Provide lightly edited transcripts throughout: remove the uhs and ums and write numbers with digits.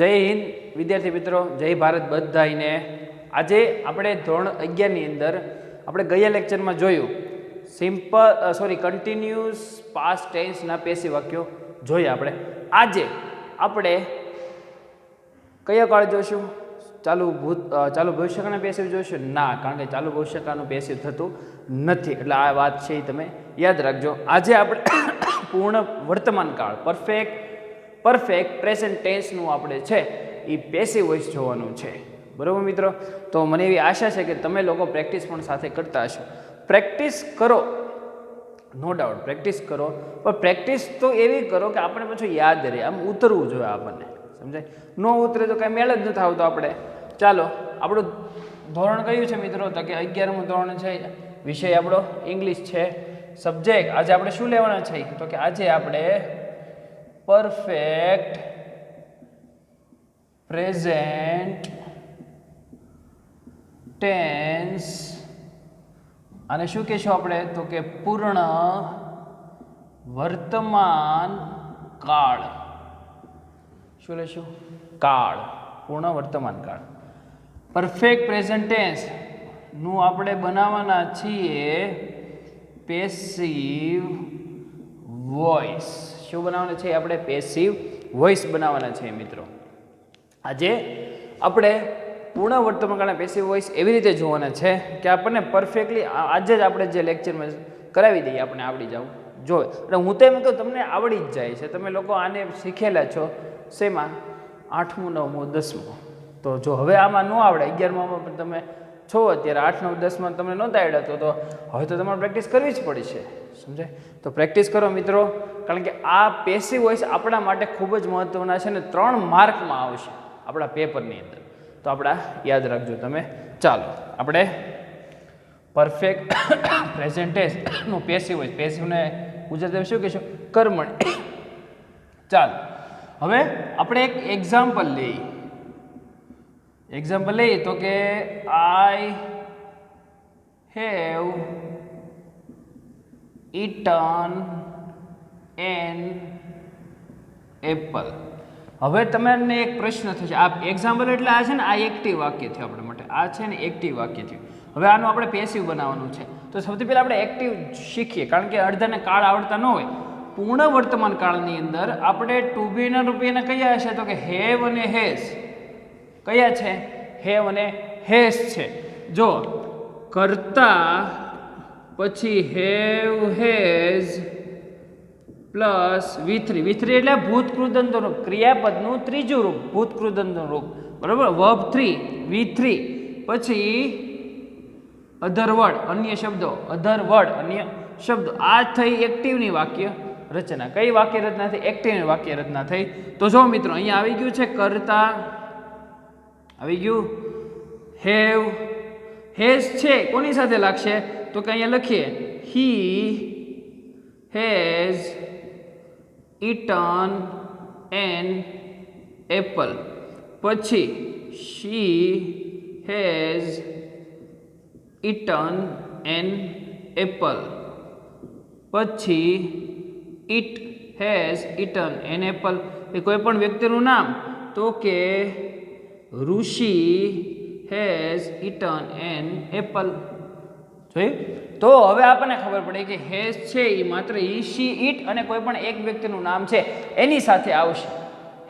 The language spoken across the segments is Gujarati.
જય હિન્દ વિદ્યાર્થી મિત્રો, જય ભારત બધાઈને. આજે આપણે ધોરણ 11 ની અંદર આપણે ગયા લેક્ચરમાં જોયું કન્ટિન્યુઅસ પાસ્ટ ટેન્સના પેસિવ વાક્યો જોયા. આજે આપણે કયા કાળ જોઈશું? ચાલુ ભવિષ્યકાળના પેસિવ જોઈશું? ના, કારણ કે ચાલુ ભવિષ્યકાળનું પેસિવ થતું નથી, એટલે આ વાત છે એ તમે યાદ રાખજો. આજે આપણે પૂર્ણ વર્તમાન કાળ પરફેક્ટ પ્રેઝન્ટ ટેન્સનું આપણે છે એ પેસિવ વોઇસ જોવાનું છે. બરાબર મિત્રો? તો મને એવી આશા છે કે તમે લોકો પ્રેક્ટિસ પણ સાથે કરતા હશો. પ્રેક્ટિસ કરો, નો ડાઉટ પ્રેક્ટિસ કરો, પણ પ્રેક્ટિસ તો એવી કરો કે આપણે પાછું યાદ રહે, આમ ઉતરવું જોઈએ આપણને. સમજાય? ન ઉતરે તો કાંઈ મેળ જ નથી આવતો આપણે. ચાલો, આપણું ધોરણ કયું છે મિત્રો? તો કે 11મું ધોરણ છે. વિષય આપણો ઇંગ્લિશ છે. સબ્જેક્ટ આજે આપણે શું લેવાના છે? તો કે આજે આપણે પરફેક્ટ પ્રેઝન્ટ ટેન્સ અને શું કહેશું આપણે? તો કે પૂર્ણ વર્તમાન કાળ. શું લેશું? કાળ, પૂર્ણ વર્તમાન કાળ. પરફેક્ટ પ્રેઝન્ટ ટેન્સ નું આપણે બનાવવાના છીએ પેસિવ વોઇસ. શું બનાવવાના છે? આપણે પેસિવ વોઇસ બનાવવાના છે મિત્રો. આજે આપણે પૂર્ણ વર્તમાનકાળના પેસિવ વોઇસ એવી રીતે જોવાના છે કે આપણને પરફેક્ટલી આજે જ આપણે જે લેક્ચરમાં કરાવી દઈએ આપણે આવડી જવું જોઈએ. એટલે હું તો એમ કહું તમને આવડી જ જાય છે. તમે લોકો આને શીખેલા છો શેમાં? 8મું 9મું 10મું. તો જો હવે આમાં ન આવડે, 11મામાં પણ તમે છો અત્યારે, 8 9 10માં તમને નહોતા આવડતો, તો હવે તો તમારે પ્રેક્ટિસ કરવી જ પડશે. સમજાય? તો પ્રેક્ટિસ કરો મિત્રો, કારણ કે આ પેસિવ વોઇસ આપણા માટે ખૂબ જ મહત્ત્વના છે ને 3 માર્કમાં આવશે આપણા પેપરની અંદર. તો આપણા યાદ રાખજો તમે. ચાલો, આપણે પરફેક્ટ પ્રેઝન્ટ ટેન્સનું પેસિવ વોઇસ, પેસિવને ગુજરાતીમાં શું કહીશું? કર્મણી. ચાલો, હવે આપણે એક એક્ઝામ્પલ લઈએ. તો કે I have eaten an apple. હવે તમને એક પ્રશ્ન થશે. આ એક્ઝામ્પલ એટલે આ છે ને, આ એક્ટિવ વાક્ય થયું આપણા માટે. આ છે ને એક્ટિવ વાક્ય થયું. હવે આનું આપણે પેસિવ બનાવવાનું છે. તો સૌથી પહેલાં આપણે એક્ટિવ શીખીએ, કારણ કે અડધાને કાળ આવડતા ન હોય. પૂર્ણ વર્તમાન કાળની અંદર આપણે ટુ બીના રૂપિયાના કયા હશે? તો કે હેવ અને હેઝ. કયા છે? હેવ અને હેઝ છે. જો કરતા પછી હેવ હેઝ પ્લસ V3 એટલે ભૂતકૃદંતનું રૂપ, ક્રિયાપદનું ત્રીજું રૂપ, ભૂતકૃદંતનું રૂપ. બરાબર? વર્બ 3 V3 પછી અધર વર્ડ, અન્ય શબ્દો, અધર વર્ડ, અન્ય શબ્દો. આ થઈ એક્ટિવની વાક્ય રચના. કઈ વાક્ય રચના થઈ? એક્ટિવની વાક્ય રચના થઈ. તો જો મિત્રો, અહીંયા આવી ગયું છે કરતા, આવી ગયું હેવ, હેઝ છે કોની સાથે લાગશે? તો કે અહીંયા લખીએ he has eaten an apple. પછી she has eaten an apple. પછી it has eaten an apple. એ કોઈ પણ વ્યક્તિનું નામ, તો કે ઋષિ has eaten an apple. જોયું? તો હવે આપણને ખબર પડે કે હેઝ છે એ માત્ર ઈ, શી, ઇટ અને કોઈ પણ એક વ્યક્તિનું નામ છે એની સાથે આવશે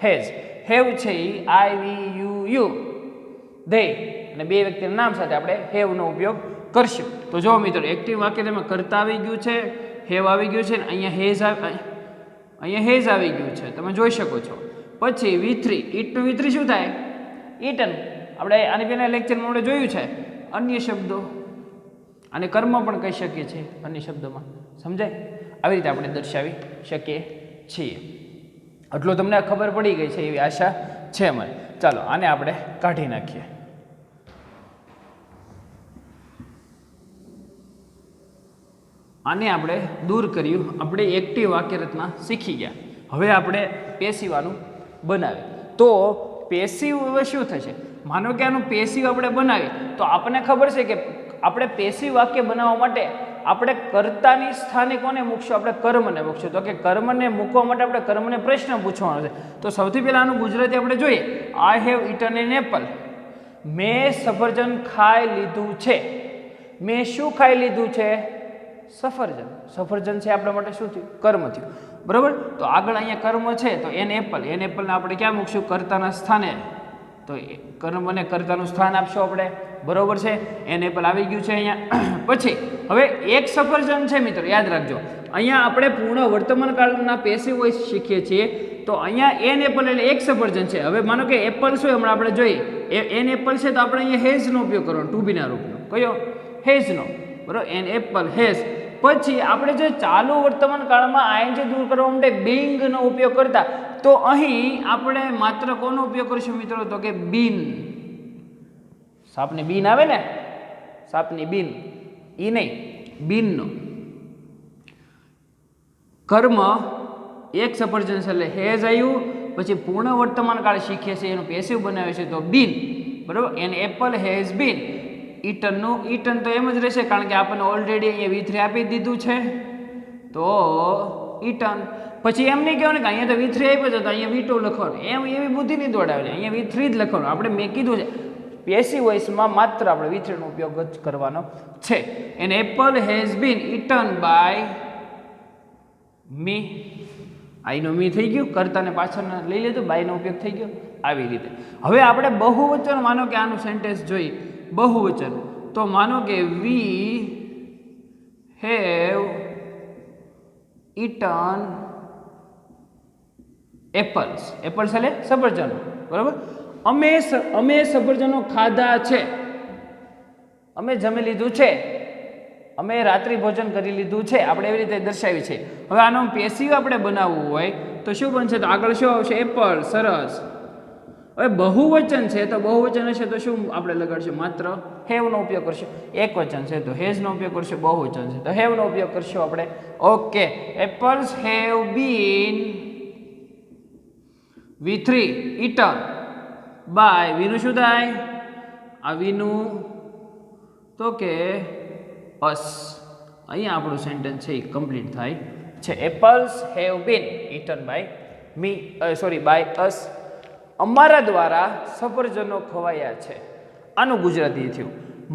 હેઝ. હેવ છે એ આઈ, વી, યુ, દે અને બે વ્યક્તિના નામ સાથે આપણે હેવનો ઉપયોગ કરશું. તો જો મિત્રો, એક્ટિવ વાક્ય તેમાં કરતા આવી ગયું છે, હેવ આવી ગયું છે, અહીંયા હેઝ આવી ગયું છે, તમે જોઈ શકો છો. પછી V3, ઇટનું V3 શું થાય? ઇટન. આપણે આની પહેલા લેક્ચરમાં આપણે જોયું છે અન્ય શબ્દો, અને કર્મ પણ કહી શકીએ છીએ અન્ય શબ્દોમાં. સમજાય? આવી રીતે આપણે દર્શાવી શકીએ છીએ. એટલું તમને ખબર પડી ગઈ છે એવી આશા છે મને. ચાલો, આને આપણે કાઢી નાખીએ. આને આપણે દૂર કર્યું. આપણે એક્ટિવ વાક્ય રચના શીખી ગયા. હવે આપણે પેસિવાનું બનાવીએ. તો પેસિવ હવે શું થશે? માનો કે આનું પેસિવ આપણે બનાવીએ તો આપણને ખબર છે કે આપણે પેસિવ વાક્ય બનાવવા માટે આપણે કર્તાની સ્થાને કોને મૂકશું? આપણે કર્મને મૂકશું. તો કે કર્મને મૂકવા માટે આપણે કર્મને પ્રશ્ન પૂછવાનો છે. તો સૌથી પહેલાં આનું ગુજરાતી આપણે જોઈએ. I have eaten an apple. મેં સફરજન ખાઈ લીધું છે. મેં શું ખાઈ લીધું છે? સફરજન. સફરજન છે આપણા માટે શું થયું? કર્મ થયું. બરાબર. તો આગળ અહીંયા કર્મ છે તો એન એપલ. એન એપલને આપણે ક્યાં મૂકશું? કર્તાના સ્થાને. તો કર્મને કર્તાનું સ્થાન આપશું આપણે. બરોબર છે. એન એપલ આવી ગયું છે અહીંયા. પછી હવે એક સફરજન છે મિત્રો, યાદ રાખજો. અહીંયા આપણે પૂર્ણ વર્તમાન કાળના પેસિવ વોઇસ શીખીએ છીએ. તો અહીંયા એન એપલ એટલે એક સફરજન છે. હવે માનો કે એપલ શું હમણાં આપણે જોઈએ એન એપલ છે તો આપણે અહીંયા હેઝનો ઉપયોગ કરવાનો, ટુ બીના રૂપનો. કયો? હેઝનો. બરાબર. An apple has. પછી આપણે જે ચાલુ વર્તમાન કાળમાં આઈએનજી દૂર કરવા માટે બીંગનો ઉપયોગ કરતા, તો અહીં આપણે માત્ર કોનો ઉપયોગ કરીશું મિત્રો? તો કે બીન. સાપની બીન આવે ને, સાપની બીન, ઈ નહીં, બીનનો. કર્મ એક સફરજન છે એટલે હેઝ આવ્યું. પછી પૂર્ણ વર્તમાન કાળ શીખીએ છીએ એનું પેસિવ બનાવે છે તો બીન. બરાબર. એન એપલ હેઝ બીન ઈટનનું. ઈટન તો એમ જ રહેશે કારણ કે આપણને ઓલરેડી અહીંયા V3 આપી દીધું છે તો ઈટન. પછી એમ નહીં કહેવાનું કે અહીંયા તો V3 આપ્યો છે તો અહીંયા V2 લખવાનું, એમ એવી બુદ્ધિ નહીં દોડાવે. અહીંયા V3 જ લખવાનું. આપણે મેં કીધું છે પેસિવ વોઇસમાં માત્ર આપણે V3 નો ઉપયોગ જ કરવાનો છે. An apple has been eaten by me. આઈનો મી થઈ ગયું, કર્તાને પાછળ લઈ લીધું, બાયનો ઉપયોગ થઈ ગયો. આવી રીતે હવે આપણે બહુવચન માનો કે આનું સેન્ટેન્સ જોઈએ. બહુવચન તો માનો કે we have eaten apples. Apples એટલે સફરજનો. બરાબર. અમે સફરજનો ખાધા છે. અમે જમી લીધું છે. અમે રાત્રિ ભોજન કરી લીધું છે. આપણે એવી રીતે દર્શાવી છે. હવે આનો પેસિવ આપણે બનાવવું હોય તો શું બનશે? તો આગળ શું આવશે? એપલ. સરસ. હવે બહુવચન છે તો બહુવચન હશે તો શું આપણે લગાડશું? માત્ર હેવનો ઉપયોગ કરશું. એક વચન છે તો હેઝનો ઉપયોગ કરશું. બહુવચન છે તો હેવનો ઉપયોગ કરશું આપણે. Okay. Apples have been V3 eaten by. વીનું શું થાય? આ વીનું તો કે અસ. અહીંયા આપણું સેન્ટેન્સ છે એ કમ્પ્લીટ થાય છે. Apples have been eaten by me, sorry by us. અમારા દ્વારા સફરજનો ખવાયા છે. આનું ગુજરાતી થયું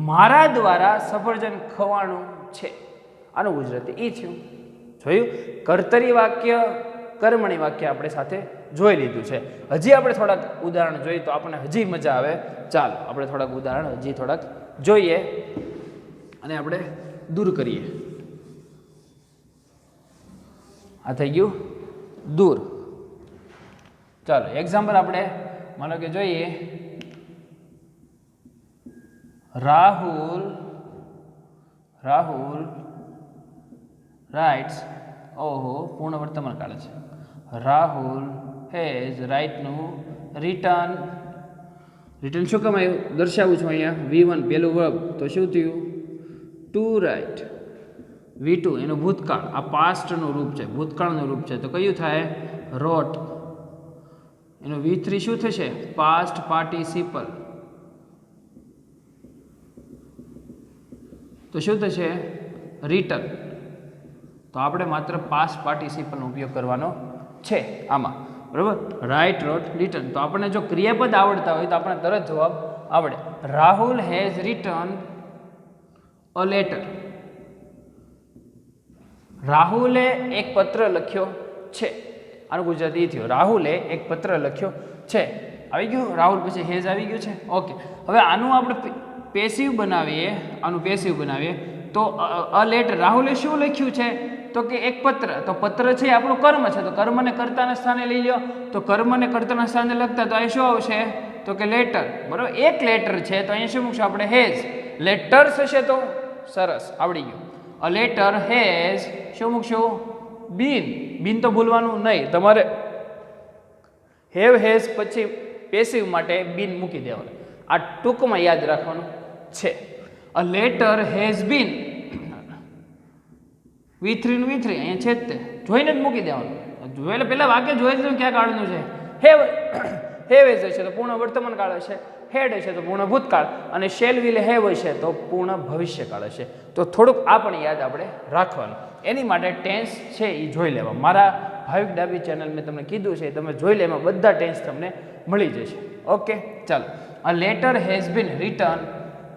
મારા દ્વારા સફરજન ખવાનું છે. આનું ગુજરાતી એ થયું. જોયું? કર્તરી વાક્ય, કર્મણી વાક્ય આપણે સાથે જોઈ લીધું છે. હજી આપણે થોડાક ઉદાહરણ જોઈએ તો આપણને હજી મજા આવે. ચાલો આપણે થોડાક ઉદાહરણ હજી થોડાક જોઈએ અને આપણે દૂર કરીએ. આ થઈ ગયું દૂર. ચાલો એક્ઝામ્પલ આપણે માનો કે જોઈએ. રાહુલ રાઇટ્સ. ઓહો, પૂર્ણ વર્તમાન કાળ છે. રાહુલ હેઝ રાઇટનું રિટર્ન. રિટર્ન શું કામ આવ્યું? દર્શાવું છું અહીંયા. V1 પહેલું વર્બ તો શું થયું? Two right. V2 એનું ભૂતકાળ, આ પાસ્ટનું રૂપ છે, ભૂતકાળનું રૂપ છે તો કયું થાય? રોટ. એનું V3 શું થશે? પાસ્ટ પાર્ટિસિપલ તો શું થશે? રિટર્ન. તો આપણે માત્ર પાસ્ટ પાર્ટિસિપલનો ઉપયોગ કરવાનો છે આમાં. બરાબર. રાઇટ, રોટ, રિટર્ન. તો આપણને જો ક્રિયાપદ આવડતા હોય તો આપણને તરત જવાબ આવડે. Rahul has written a letter. રાહુલે એક પત્ર લખ્યો છે. આનું ગુજરાતી થયું રાહુલે એક પત્ર લખ્યો છે. આવી ગયું? રાહુલ પછી હેઝ આવી ગયું છે. ઓકે. હવે આનું આપણે પેસિવ બનાવીએ. આનું પેસિવ બનાવીએ તો અ લેટર. રાહુલે શું લખ્યું છે? તો કે એક પત્ર. તો પત્ર છે આપણું કર્મ છે તો કર્મને કર્તાના સ્થાને લઈ લો. તો કર્મને કર્તાના સ્થાને લખતા તો અહીં શું આવશે? તો કે લેટર. બરાબર. એક લેટર છે તો અહીંયા શું મૂકશું આપણે? હેઝ. લેટર્સ હશે તો સરસ આવડી ગયું. અ લેટર હેઝ શું મૂકશું? બીન. બીન તો ભૂલવાનું નહીં તમારે. હેવ હેઝ પછી પેસિવ માટે બીન મૂકી દેવાનું. આ ટૂંકમાં યાદ રાખવાનું છે. અ લેટર હેઝ બીન. V3 નું V3 અહીંયા છે જ તે જોઈને જ મૂકી દેવાનું. જોયેલે પહેલાં વાક્ય જોઈ જ ક્યાં કાળનું છે? હેવ હેઝ હશે તો પૂર્ણ વર્તમાન કાળ હશે. હેડ હશે તો પૂર્ણ ભૂતકાળ, અને શેલ વિલ હેવ હશે તો પૂર્ણ ભવિષ્યકાળ હશે. તો થોડુંક આ પણ યાદ આપણે રાખવાનું. એની માટે ટેન્સ છે એ જોઈ લેવા. મારા ભાવિક ડાબી ચેનલ મેં તમને કીધું છે તમે જોઈ લે, એમાં બધા ટેન્સ તમને મળી જશે. ઓકે, ચાલો. A letter has been written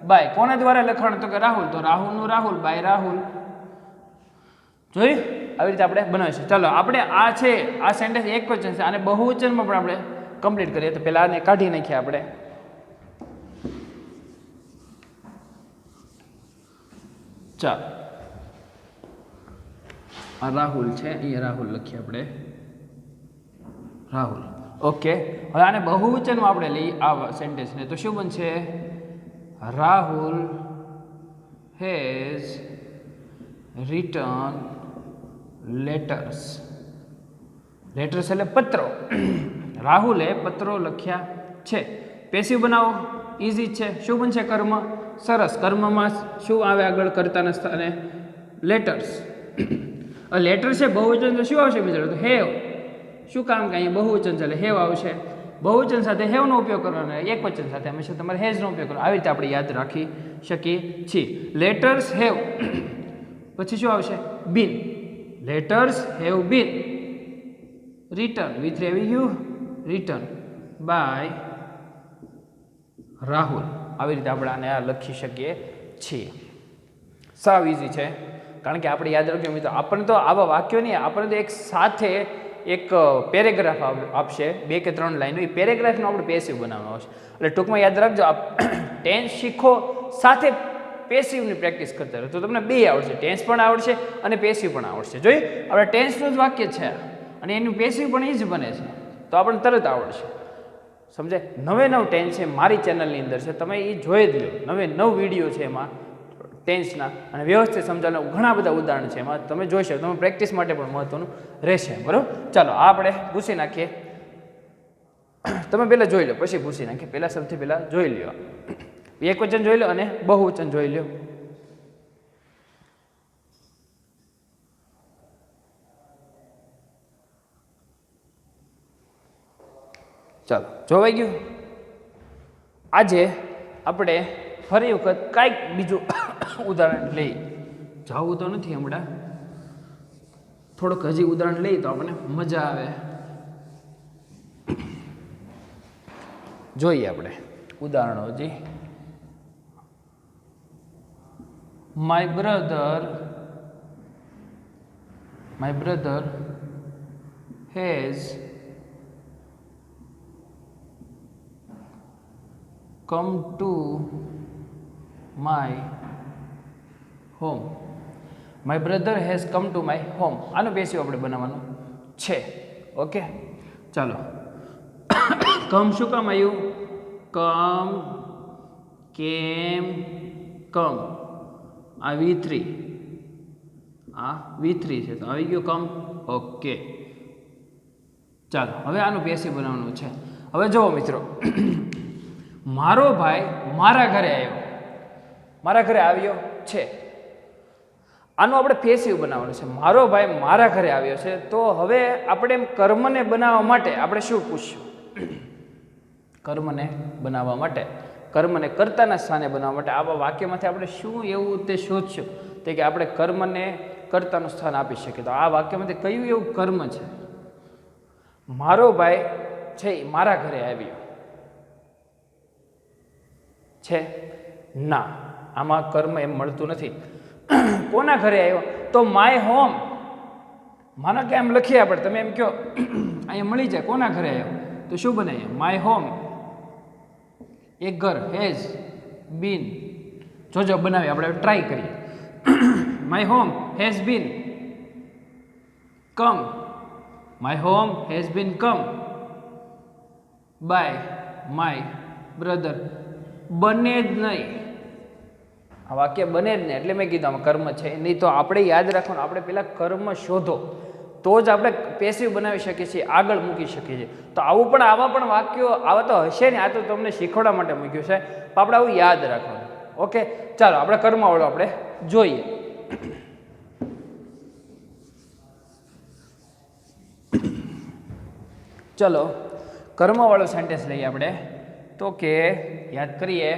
by, કોના દ્વારા લખાણ? તો કે રાહુલ. તો રાહુલનું રાહુલ, બાય રાહુલ. જોયું? આવી રીતે આપણે બનાવીશું. ચાલો આપણે આ છે આ સેન્ટેન્સ એક વચન છે, અને બહુવચનમાં પણ આપણે કમ્પ્લીટ કરીએ. તો પહેલા આને કાઢી નાખીએ આપણે. ચાલો, આ રાહુલ છે, અહીંયા રાહુલ લખીએ આપણે, રાહુલ. ઓકે, હવે આને બહુવચનમાં આપણે લઈએ આ સેન્ટેન્સને. તો શું બનશે? Rahul has return letters. Letters એટલે પત્રો. રાહુલે પત્રો લખ્યા છે. પેસિવ બનાવો, ઇઝી છે. શું બનશે? કર્મ. સરસ. કર્મમાં શું આવે આગળ કર્તાના સ્થાને? લેટર્સ. લેટર છે બહુવચન, તો શું આવશે મિત્રો? તો હેવ. શું કામ કે અહીંયા બહુવચન છે એટલે હેવ આવશે. બહુવચન સાથે હેવનો ઉપયોગ કરવાનો, એક વચન સાથે હંમેશા તમારે હેઝનો ઉપયોગ કરવાનો. આવી રીતે આપણે યાદ રાખી શકીએ છીએ. લેટર્સ હેવ, પછી શું આવશે? Been. Letters have been written with revenue written by Rahul. આવી રીતે આપણે આને આ લખી શકીએ છીએ. સાવ ઇઝી છે, કારણ કે આપણે યાદ રાખજો મિત્રો, આપણને તો આવા વાક્યો નહીં, આપણને તો એક સાથે એક પેરેગ્રાફ આપશે, 2 કે 3 લાઈનો. એ પેરેગ્રાફનો આપણે પેસિવ બનાવવાનો આવશે. એટલે ટૂંકમાં યાદ રાખજો, આપ ટેન્સ શીખો સાથે પેસિવની પ્રેક્ટિસ કરતા રહો તો તમને બે આવડશે. ટેન્સ પણ આવડશે અને પેસિવ પણ આવડશે. જોઈ, આપણે ટેન્સનું જ વાક્ય છે અને એનું પેસિવ પણ એ જ બને છે, તો આપણને તરત આવડશે. સમજે? નવ ટેન્સ છે મારી ચેનલની અંદર છે, તમે એ જોઈ જ લો. 9 વિડીયો છે એમાં ટેન્સના, અને વ્યવસ્થિત સમજાવવાના ઘણા બધા ઉદાહરણ છે એમાં, તમે જોઈ શકો. તમે પ્રેક્ટિસ માટે પણ મહત્વનું રહેશે. બરાબર? ચાલો આ આપણે ભૂસી નાખીએ. તમે પહેલાં જોઈ લો, પછી ભૂસી નાખીએ. પહેલાં સૌથી પહેલાં જોઈ લ્યો, એક વચન જોઈ લો અને બહુવચન જોઈ લો. ચાલો, જોવાઈ ગયું? આજે આપણે ફરી વખત કાંઈક બીજું ઉદાહરણ લઈ. જવું તો નથી હમણાં, થોડુંક હજી ઉદાહરણ લઈ તો આપણને મજા આવે. જોઈએ આપણે ઉદાહરણો હજી. My brother has come to my home. My brother has come to my home. આનું પેસિવ આપણે બનાવવાનું છે. ઓકે, ચાલો. કમ શું કામ આવ્યું? કમ, કેમ, કમ. આ V3, આ V3 છે તો આવી ગયું કમ. ઓકે, ચાલો હવે આનું પેસિવ બનાવવાનું છે. હવે જુઓ મિત્રો, મારો ભાઈ મારા ઘરે આવ્યો, મારા ઘરે આવ્યો છે. આનું આપણે પેસિવ બનાવવાનું છે. મારો ભાઈ મારા ઘરે આવ્યો છે. તો હવે આપણે એમ કર્મને બનાવવા માટે આપણે શું પૂછ્યું? કર્મને બનાવવા માટે, કર્મને કર્તાના સ્થાને બનાવવા માટે આવા વાક્યમાંથી આપણે શું એવું તે શોધશું તે કે આપણે કર્મને કર્તાનું સ્થાન આપી શકીએ. તો આ વાક્યમાંથી કયું એવું કર્મ છે? મારો ભાઈ છે મારા ઘરે આવ્યો છે? ના, આમાં કર્મ એમ મળતું નથી. કોના ઘરે આવ્યો? તો માય હોમ. માનો કે એમ લખીએ આપણે, તમે એમ કહો અહીંયા મળી જાય. કોના ઘરે આવ્યો? તો શું બનાવીએ? My home. એક ઘર, હેઝ બીન. જોજો બનાવીએ, આપણે ટ્રાય કરીએ. My home has been come. My home has been come by my brother. બને જ નહીં, આ વાક્ય બને જ નહીં. એટલે મેં કીધું આમાં કર્મ છે નહીં. તો આપણે યાદ રાખવાનું, આપણે પહેલાં કર્મ શોધો તો જ આપણે પેસિવ બનાવી શકીએ છીએ, આગળ મૂકી શકીએ છીએ. તો આવું પણ આવા પણ વાક્યો આવા તો હશે ને, આ તો તમને શીખવાડવા માટે મૂક્યું છે, પણ આપણે આવું યાદ રાખવાનું. ઓકે, ચાલો આપણે કર્મવાળો આપણે જોઈએ. ચલો કર્મવાળો સેન્ટેન્સ લઈએ આપણે. તો કે યાદ કરીએ,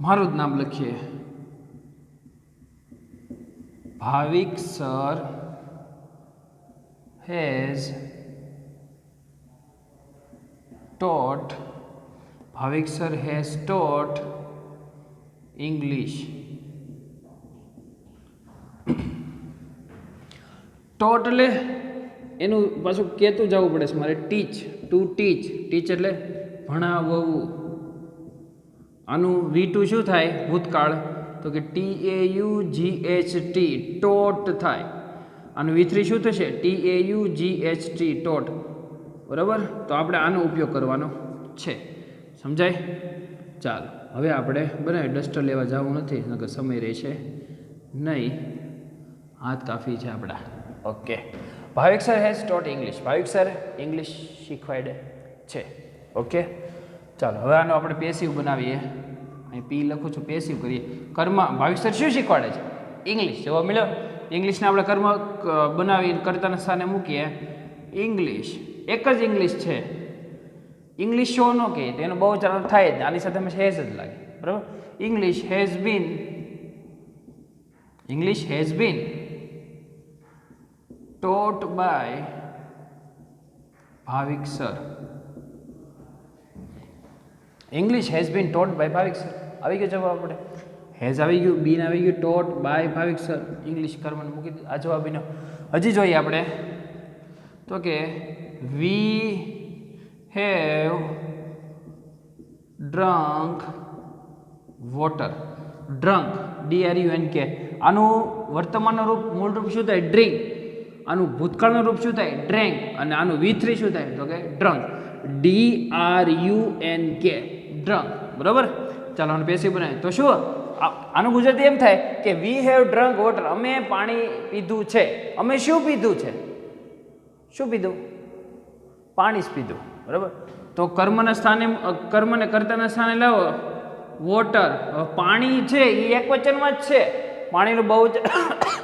મારું જ નામ લખીએ, Bhavik sir has taught English. taught એટલે એનું પાછું કહેતું જવું પડે છે મારે, ટુ ટીચ એટલે ભણાવવું. આનું V2 શું થાય ભૂતકાળ, તો કે TAUGHT taught થાય. આનું V3 શું થશે, TAUGHT taught. બરાબર, તો આપણે આનો ઉપયોગ કરવાનો છે. સમજાય? ચાલો હવે આપણે બનાવીએ. ડસ્ટર લેવા જવું નથી, નકર સમય રહેશે નહીં, હાથ કાફી છે આપણા. Okay, Bhavik sir has taught English. Bhavik sir English શીખવાડે છે. ઓકે, ચાલો હવે આનો આપણે પેસિવ બનાવીએ. અહીં પી લખું છું, પેસિવ કરીએ. કર્મ, ભાવિક સર શું શીખવાડે છે? ઇંગ્લિશ. જવાબ મળ્યો. ઇંગ્લિશને આપણે કર્મ બનાવી કર્તાના સ્થાને મૂકીએ. ઇંગ્લિશ, એક જ ઇંગ્લિશ છે. ઇંગ્લિશ શો ન કહે તો એનો બહુ ચાલુ થાય જ, આની સાથે અમે હેઝ જ લાગે. બરાબર, English has been taught by Bhavik sir. English has been taught by Bhavik sir. આવી ગયો જવાબ આપણે. હેઝ આવી ગયું, બીન આવી ગયું, taught by Bhavik sir. English કર્મને મૂકી દીધું. આ જવાબ એનો. હજી જોઈએ આપણે તો કે વી have drunk water. Drunk, DRUNK. આનું વર્તમાનનું રૂપ, મૂળ રૂપ શું થાય? ડ્રિંક. આનું ભૂતકાળનું રૂપ શું થાય? ડ્રેન્ક. અને આનું V3 શું થાય? તો કે ડ્રંક, DRUNK, ડ્રંક. બરાબર, ચાલો આનું પેસિવ બનાવીએ. તો શું આનું ગુજરાતી એમ થાય કે વી હેવ ડ્રંક વોટર. અમે પાણી પીધું છે. અમે શું પીધું છે? શું પીધું? પાણી જ પીધું. બરાબર, તો કર્મને કર્તાના સ્થાને લાવો વોટર. પાણી છે એ એક વચનમાં જ છે, પાણીનું બહુ જ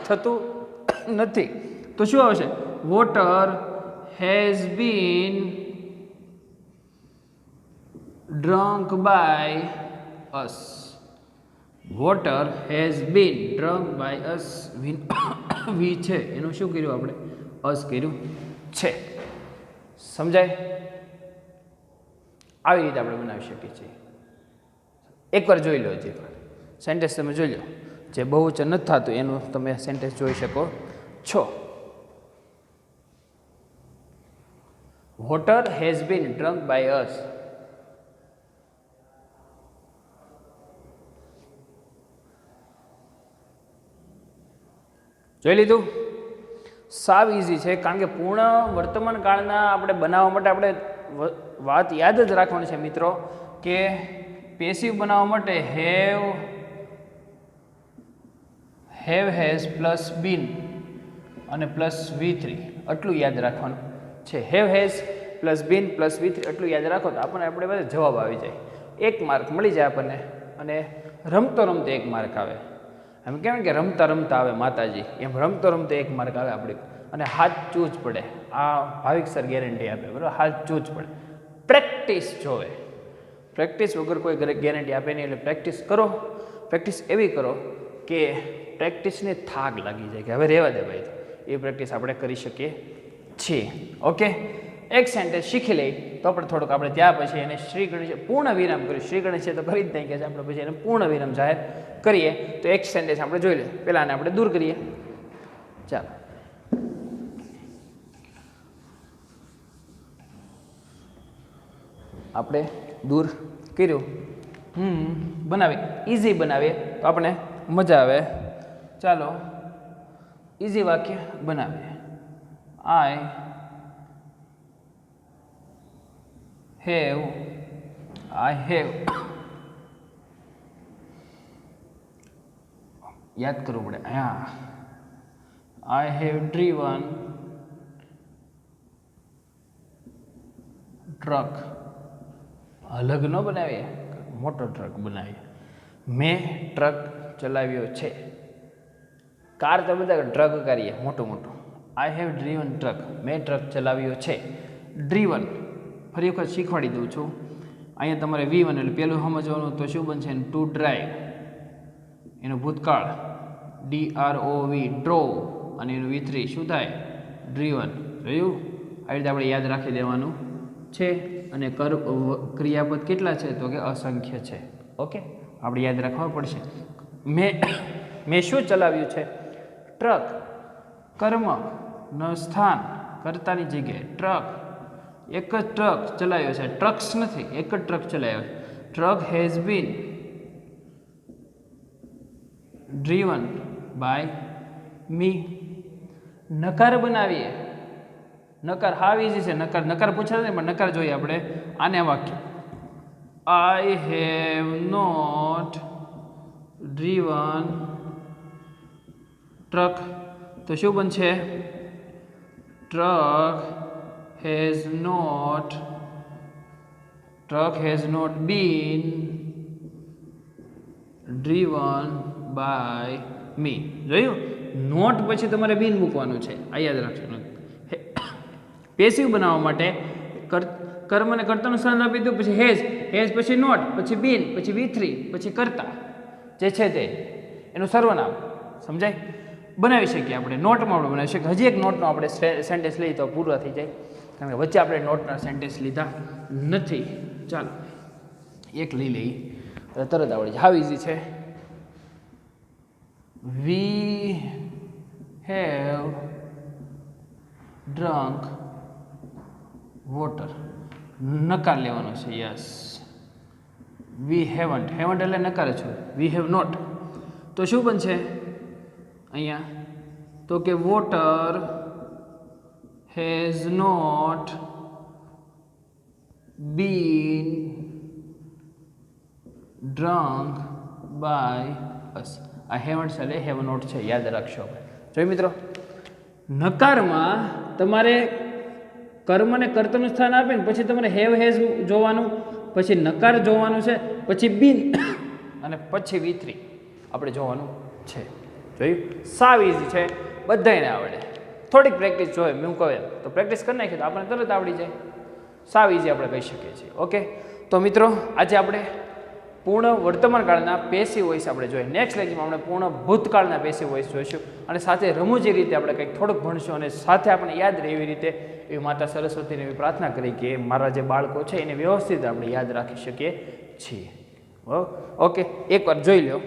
થતું નથી. તો શું આવશે? Water has been drunk by us. Water has been drunk by us. We છે એનું શું કર્યું આપણે? અસ કર્યું છે. સમજાય? આવી રીતે આપણે બનાવી શકીએ છીએ. એકવાર જોઈ લો, જે સેન્ટેન્સ તમે જોઈ લો, જે બહુવચન નથી થતું એનું તમે સેન્ટેન્સ જોઈ શકો છો. Water has been drunk by us. જોઈ લીધું? સાવ ઇઝી છે, કારણ કે પૂર્ણ વર્તમાન કાળના આપણે બનાવવા માટે આપણે વાત યાદ જ રાખવાની છે મિત્રો, કે પેસિવ બનાવવા માટે હેવ હેઝ પ્લસ બીન અને પ્લસ V3 આટલું યાદ રાખવાનું છે. Have has plus bin plus V3 આટલું યાદ રાખો તો આપણે બધા જવાબ આવી જાય. 1 માર્ક મળી જાય આપણને. અને રમતો રમતો 1 માર્ક આવે. એમ કહેવાય કે રમતા રમતા આવે માતાજી, એમ રમતો રમતો 1 માર્ક આવે આપણે. અને હાથ ચૂજ પડે. આ ભાવિક સર ગેરંટી આપે. બરાબર, હાથ ચૂજ પડે. પ્રેક્ટિસ જોવે. પ્રેક્ટિસ વગર કોઈ ગેરંટી આપે નહીં. એટલે પ્રેક્ટિસ કરો. પ્રેક્ટિસ એવી કરો કે પ્રેક્ટિસને થાક લાગી જાય કે હવે રહેવા દે ભાઈ. એ પ્રેક્ટિસ આપણે કરી શકીએ છીએ. ઓકે, એક સેન્ટેન્સ શીખી લઈ તો આપણે થોડુંક આપણે ત્યાં પછી એને શ્રી ગણેશ પૂર્ણ વિરામ કર્યું. શ્રી ગણેશ તો કરી જ નહીં કે આપણે પછી એને પૂર્ણ વિરામ જાહેર કરીએ. તો એક સેન્ટેન્સ આપણે જોઈ લઈએ. પહેલાં આપણે દૂર કરીએ. ચાલો, આપણે દૂર કર્યું. બનાવીએ, ઇઝી બનાવીએ તો આપણે મજા આવે. ચાલો, ઇઝી વાક્ય બનાવીએ. આઈ હેવ યાદ કરવું પડે. હા, આઈ હેવ ડ્રીવન ટ્રક. અલગ ન બનાવીએ, મોટો ટ્રક બનાવીએ. મેં ટ્રક ચલાવ્યો છે. કાર તો બધા ટ્રક કરીએ મોટું મોટું. I have driven truck. મેં ટ્રક ચલાવ્યો છે. ડ્રીવન ફરી વખત શીખવાડી દઉં છું. અહીંયા તમારે V1 એટલે પહેલું સમજવાનું તો શું બનશે ટુ ડ્રાઈવ, એનો ભૂતકાળ DROV ડ્રોવ, અને એનું V3 શું થાય ડ્રીવન. જોયું? આવી રીતે આપણે યાદ રાખી દેવાનું છે. અને ક્રિયાપદ કેટલા છે તો કે અસંખ્ય છે. ઓકે, આપણે યાદ રાખવા પડશે. મેં શું ચલાવ્યું છે? ટ્રક. કર્મ ન સ્થાન કર્તાની જગ્યાએ ટ્રક. એક જ ટ્રક ચલાવ્યો છે, ટ્રક્સ નથી, એક જ ટ્રક ચલાવ્યો છે. Truck has been driven by me. નકાર બનાવીએ. નકાર હાવ ઇઝી છે. નકાર પૂછાય ને, પણ નકાર જોઈએ આપણે આને વાક્ય. I have not driven truck. તો શું બનશે? Truck has not been driven by me. જોયું? નોટ પછી તમારે બીન મૂકવાનું છે, આ યાદ રાખજો. પેસિવ બનાવવા માટે કર્મને કર્તાનું સ્થાન આપી દીધું, પછી હેઝ પછી નોટ, પછી બીન, પછી V3, પછી કર્તા જે છે તે એનું સર્વનામ. સમજાય? બનાવી શકીએ આપણે નોટમાં, આપણે બનાવી શકીએ. હજી એક નોટનો આપણે સેન્ટેન્સ લઈએ તો પૂરા થઈ જાય, કારણ કે વચ્ચે આપણે નોટના સેન્ટેન્સ લીધા નથી. ચાલો એક લઈ લઈએ, તરત આવડે છે. હાવ ઇઝી છે. We have drunk water. નકાર લેવાનો છે. યસ. વી હેવન્ટ એટલે નકાર છું. વી હેવ નોટ તો શું બનશે અહીંયા? તો કે water has not been drunk by us. આ હેવન્ટ એટલે હેવ નોટ છે, યાદ રાખશો. જોઈ મિત્રો, નકારમાં તમારે કર્મને કર્તાનું સ્થાન આપે ને પછી તમારે હેવ હેઝ જોવાનું, પછી નકાર જોવાનું છે, પછી બીન, અને પછી V3 આપણે જોવાનું છે. જોયું? સાવ ઇઝી છે, બધાને આવડે. થોડીક પ્રેક્ટિસ જોઈએ, મેં હું કહું તો પ્રેક્ટિસ કરી નાખીએ તો આપણને તરત આવડી જાય. સાવ ઇઝી આપણે કહી શકીએ છીએ. ઓકે, તો મિત્રો આજે આપણે પૂર્ણ વર્તમાન કાળના પેસિવ વોઇસ આપણે જોઈએ. નેક્સ્ટ લેક્ચરમાં આપણે પૂર્ણ ભૂતકાળના પેસિવ વોઇસ જોઈશું, અને સાથે રમૂજી રીતે આપણે કંઈક થોડુંક ભણશું, અને સાથે આપણે યાદ રહે એવી રીતે એવી માતા સરસ્વતીને એવી પ્રાર્થના કરી કે મારા જે બાળકો છે એને વ્યવસ્થિત આપણે યાદ રાખી શકીએ છીએ. ઓકે, એકવાર જોઈ લો.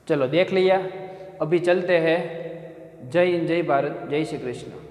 चलो देख लिया. अभी चलते हैं. जय हिंद, जय भारत, जय श्री कृष्ण.